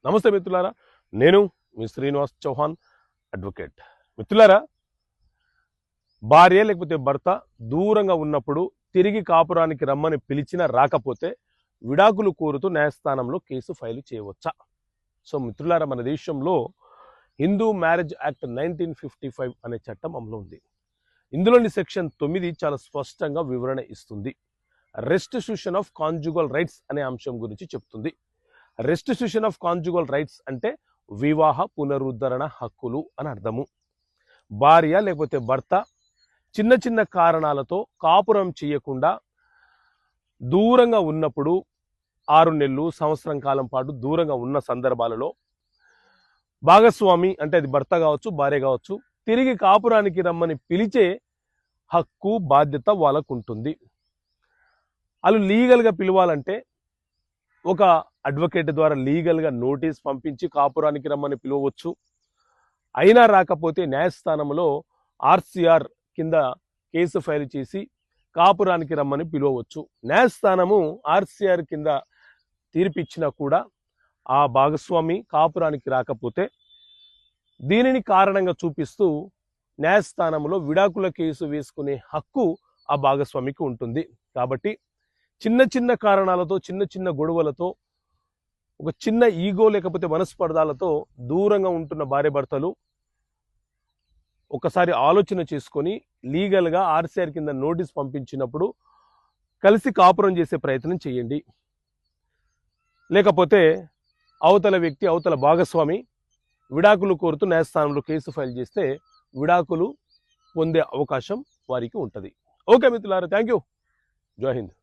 నమస్తే మిత్రులారా, నేను మీ శ్రీనివాస్ చౌహాన్ అడ్వకేట్. మిత్రులారా, భార్య లేకపోతే భర్త దూరంగా ఉన్నప్పుడు తిరిగి కాపురానికి రమ్మని పిలిచినా రాకపోతే విడాకులు కోరుతూ న్యాయస్థానంలో కేసు ఫైల్ చేయవచ్చా? సో మిత్రులారా, మన దేశంలో హిందూ మ్యారేజ్ యాక్ట్ 1955 అనే చట్టం అమలు ఉంది. ఇందులోని సెక్షన్ 9 చాలా స్పష్టంగా వివరణ ఇస్తుంది. రెస్టిట్యూషన్ ఆఫ్ కాంజుగల్ రైట్స్ అనే అంశం గురించి చెప్తుంది. రెస్టిట్యూషన్ ఆఫ్ కాంజుగల్ రైట్స్ అంటే వివాహ పునరుద్ధరణ హక్కులు అని అర్థము. భార్య లేకపోతే భర్త చిన్న చిన్న కారణాలతో కాపురం చేయకుండా దూరంగా ఉన్నప్పుడు 6 నెలలు సంవత్సరం కాలం పాటు దూరంగా ఉన్న సందర్భాలలో భాగస్వామి అంటే అది భర్త కావచ్చు, భార్య కావచ్చు, తిరిగి కాపురానికి రమ్మని పిలిచే హక్కు బాధ్యత వాళ్ళకు ఉంటుంది. వాళ్ళు లీగల్గా పిలవాలంటే ఒక అడ్వకేట్ ద్వారా లీగల్గా నోటీస్ పంపించి కాపురానికి రమ్మని పిలవచ్చు. అయినా రాకపోతే న్యాయస్థానంలో ఆర్సీఆర్ కింద కేసు ఫైల్ చేసి కాపురానికి రమ్మని పిలవచ్చు. న్యాయస్థానము ఆర్సీఆర్ కింద తీర్పిచ్చినా కూడా ఆ భాగస్వామి కాపురానికి రాకపోతే దీనిని కారణంగా చూపిస్తూ న్యాయస్థానంలో విడాకుల కేసు వేసుకునే హక్కు ఆ భాగస్వామికి ఉంటుంది. కాబట్టి చిన్న చిన్న కారణాలతో, చిన్న చిన్న గొడవలతో, ఒక చిన్న ఈగో లేకపోతే మనస్పర్ధాలతో దూరంగా ఉంటున్న భార్య భర్తలు ఒకసారి ఆలోచన చేసుకొని లీగల్గా ఆర్సీఆర్ కింద నోటీస్ పంపించినప్పుడు కలిసి కాపురం చేసే ప్రయత్నం చేయండి. లేకపోతే అవతల వ్యక్తి, అవతల భాగస్వామి విడాకులు కోరుతూ న్యాయస్థానంలో కేసు ఫైల్ చేస్తే విడాకులు పొందే అవకాశం వారికి ఉంటుంది. ఓకే మిత్రులారా, థ్యాంక్ యూ. జై హింద్.